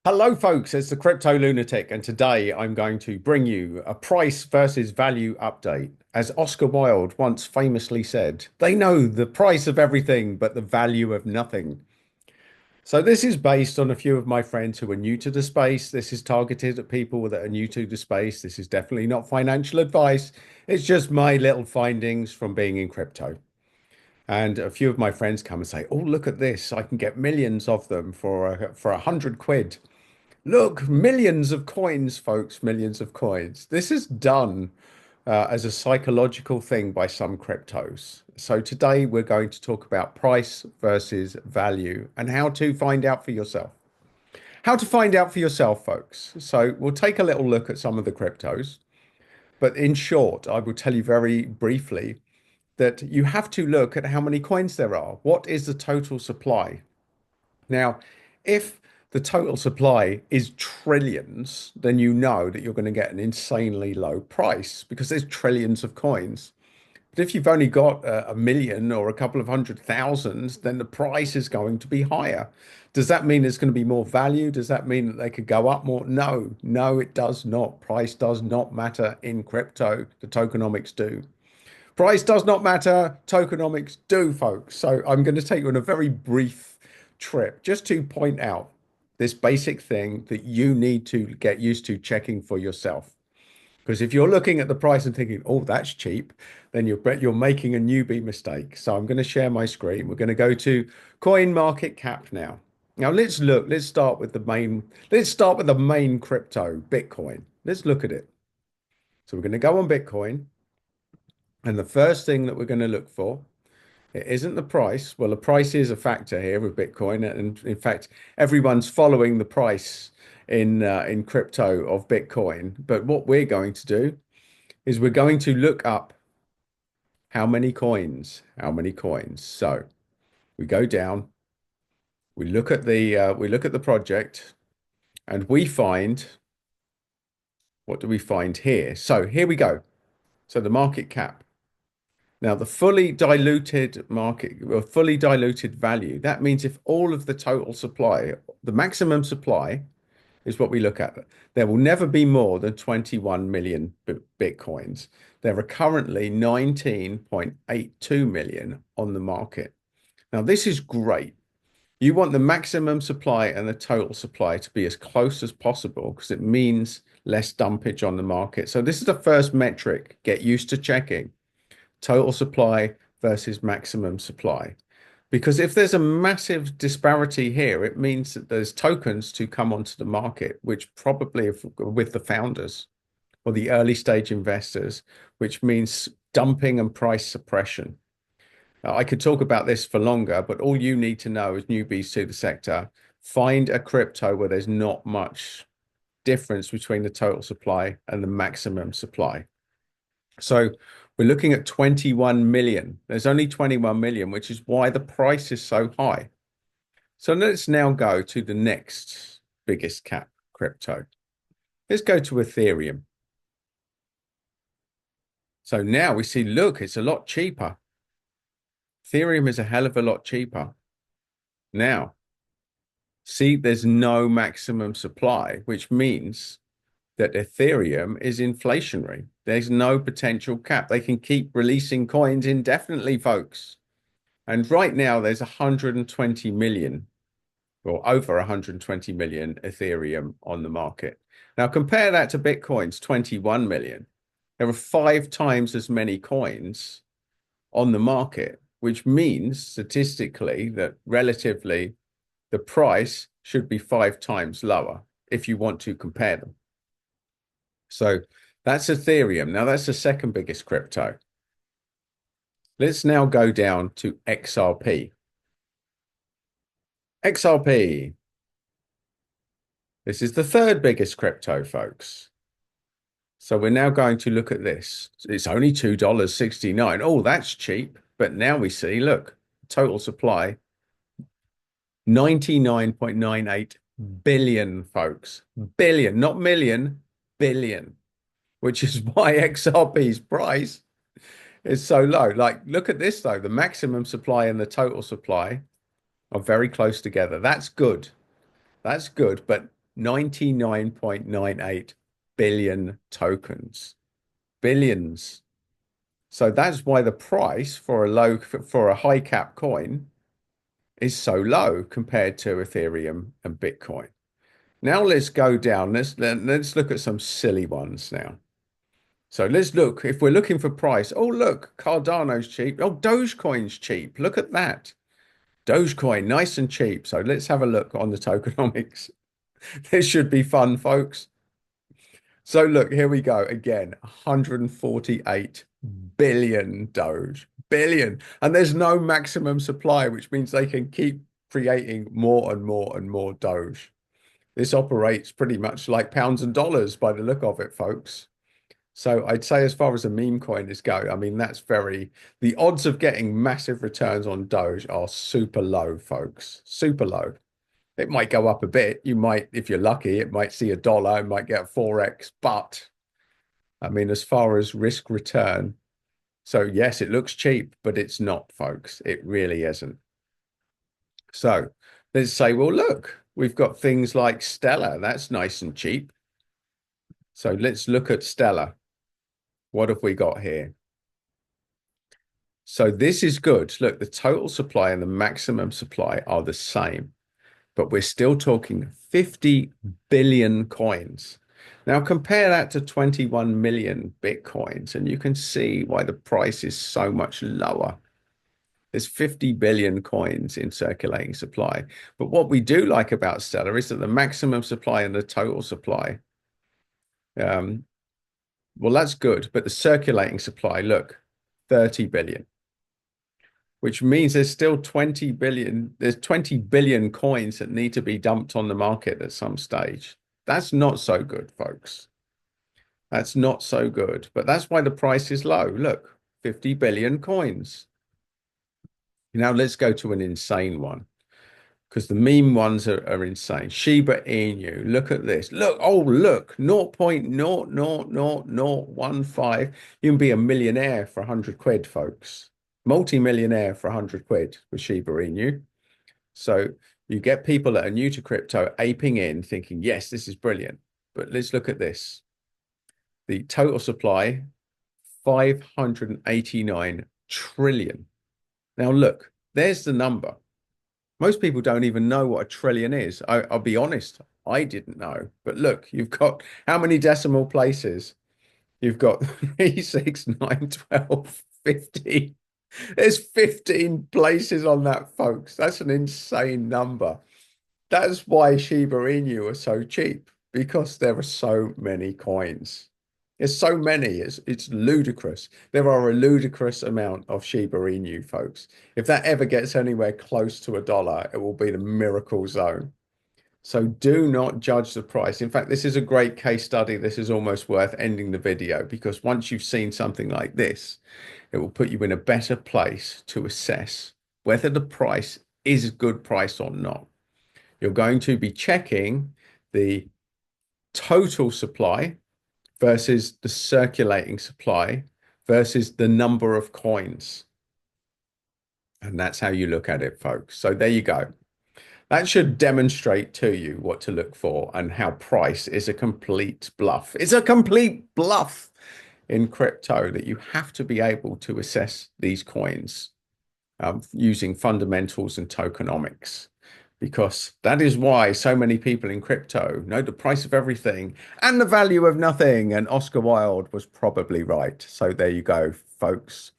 Hello, folks. It's the Crypto Lunatic, and today I'm going to bring you a price versus value update. As Oscar Wilde once famously said, they know the price of everything, but the value of nothing. So, this is based on a few of my friends who are new to the space. This is targeted at people that are new to the space. This is definitely not financial advice. It's just my little findings from being in crypto. And a few of my friends come and say, "Oh, look at this! I can get millions of them for 100 quid." Look, millions of coins, folks, millions of coins. This is done as a psychological thing by some cryptos. So today we're going to talk about price versus value and how to find out for yourself. How to find out for yourself, folks. So we'll take a little look at some of the cryptos. But in short, I will tell you very briefly that you have to look at how many coins there are. What is the total supply? Now, if the total supply is trillions, then you know that you're going to get an insanely low price because there's trillions of coins. But if you've only got a million or a couple of 100,000, then the price is going to be higher. Does that mean there's going to be more value? Does that mean that they could go up more? No, no, it does not. Price does not matter in crypto. The tokenomics do. Price does not matter. Tokenomics do, folks. So I'm going to take you on a very brief trip just to point out this basic thing that you need to get used to checking for yourself. Because if you're looking at the price and thinking, "Oh, that's cheap," then you're making a newbie mistake. So I'm going to share my screen. We're going to go to Coin Market Cap now. Now let's look. Let's start with the main crypto, Bitcoin. Let's look at it. So we're going to go on Bitcoin. And the first thing that we're going to look for, it isn't the price. Well, the price is a factor here with Bitcoin, and in fact, everyone's following the price in crypto of Bitcoin. But what we're going to do is we're going to look up how many coins. So we go down, we look at the project, and we find what do we find here? So here we go. So the market cap. Now, the fully diluted market or fully diluted value, that means if all of the total supply, the maximum supply is what we look at. There will never be more than 21 million Bitcoins. There are currently 19.82 million on the market. Now, this is great. You want the maximum supply and the total supply to be as close as possible because it means less dumpage on the market. So this is the first metric. Get used to checking total supply versus maximum supply. Because if there's a massive disparity here, it means that there's tokens to come onto the market, which probably with the founders or the early stage investors, which means dumping and price suppression. I could talk about this for longer, but all you need to know as newbies to the sector, find a crypto where there's not much difference between the total supply and the maximum supply. So we're looking at 21 million. There's only 21 million, which is why the price is so high. So let's now go to the next biggest cap crypto. Let's go to Ethereum. So now we see, look, it's a lot cheaper. Ethereum is a hell of a lot cheaper. Now, see, there's no maximum supply, which means that Ethereum is inflationary. There's no potential cap. They can keep releasing coins indefinitely, folks. And right now, there's 120 million or over 120 million Ethereum on the market. Now, compare that to Bitcoin's 21 million. There are 5 times as many coins on the market, which means statistically that relatively the price should be 5 times lower if you want to compare them. So that's Ethereum. Now that's the second biggest crypto. Let's now go down to XRP. XRP. This is the third biggest crypto, folks. So we're now going to look at this. It's only $2.69. Oh, that's cheap. But now we see, look, total supply, 99.98 billion, folks. Billion, not million, billion, which is why XRP's price is so low. Like, look at this, though. The maximum supply and the total supply are very close together. That's good. That's good. But 99.98 billion tokens. Billions. So that's why the price for a high cap coin is so low compared to Ethereum and Bitcoin. Now let's go down. Let's look at some silly ones now. So let's look. If we're looking for price, oh look, Cardano's cheap. Oh, Dogecoin's cheap. Look at that. Dogecoin, nice and cheap. So let's have a look on the tokenomics. This should be fun, folks. So look, here we go again. 148 billion Doge. Billion. And there's no maximum supply, which means they can keep creating more and more and more Doge. This operates pretty much like pounds and dollars by the look of it, folks. So I'd say as far as a meme coin is go, I mean, the odds of getting massive returns on Doge are super low, folks. Super low. It might go up a bit. You might, if you're lucky, it might see $1, it might get 4x. But I mean, as far as risk return, so yes, it looks cheap, but it's not, folks. It really isn't. So let's say, well, look, we've got things like Stellar. That's nice and cheap. So let's look at Stellar. What have we got here? So this is good. Look, the total supply and the maximum supply are the same, but we're still talking 50 billion coins. Now compare that to 21 million Bitcoins, and you can see why the price is so much lower. There's 50 billion coins in circulating supply. But what we do like about Stellar is that the maximum supply and the total supply, um, well, that's good. But the circulating supply, look, 30 billion, which means there's still 20 billion. There's 20 billion coins that need to be dumped on the market at some stage. That's not so good, folks. That's not so good. But that's why the price is low. Look, 50 billion coins. Now let's go to an insane one, because the meme ones are insane. Shiba Inu, look at this. Look, oh, look, 0.0000015. You can be a millionaire for 100 quid, folks. Multi-millionaire for 100 quid with Shiba Inu. So you get people that are new to crypto aping in, thinking, yes, this is brilliant. But let's look at this. The total supply, 589 trillion. Now, look, there's the number. Most people don't even know what a trillion is. I'll be honest, I didn't know. But look, you've got how many decimal places? You've got 3, 6, 9, 12, 15. There's 15 places on that, folks. That's an insane number. That's why Shiba Inu are so cheap, because there are so many coins. There's so many, it's ludicrous. There are a ludicrous amount of Shiba Inu, folks. If that ever gets anywhere close to $1, it will be the miracle zone. So do not judge the price. In fact, this is a great case study. This is almost worth ending the video, because once you've seen something like this, it will put you in a better place to assess whether the price is a good price or not. You're going to be checking the total supply versus the circulating supply versus the number of coins. And that's how you look at it, folks. So there you go. That should demonstrate to you what to look for and how price is a complete bluff. It's a complete bluff in crypto that you have to be able to assess these coins using fundamentals and tokenomics, because that is why so many people in crypto know the price of everything and the value of nothing. And Oscar Wilde was probably right. So there you go, folks.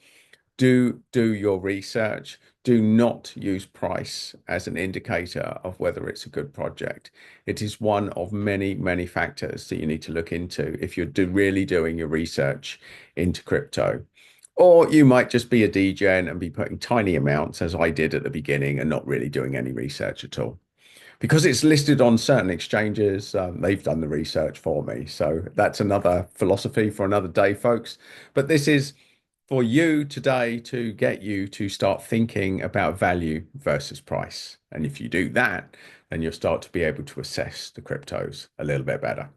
Do your research. Do not use price as an indicator of whether it's a good project. It is one of many, many factors that you need to look into if you're really doing your research into crypto. Or you might just be a degen and be putting tiny amounts, as I did at the beginning, and not really doing any research at all. Because it's listed on certain exchanges, they've done the research for me. So that's another philosophy for another day, folks. But this is for you today to get you to start thinking about value versus price. And if you do that, then you'll start to be able to assess the cryptos a little bit better.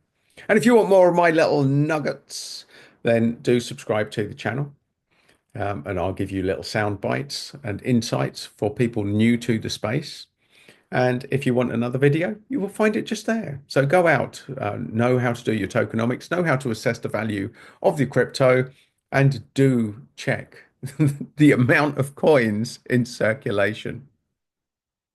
And if you want more of my little nuggets, then do subscribe to the channel. And I'll give you little sound bites and insights for people new to the space. And if you want another video, you will find it just there. So go out, know how to do your tokenomics, know how to assess the value of the crypto, and do check the amount of coins in circulation.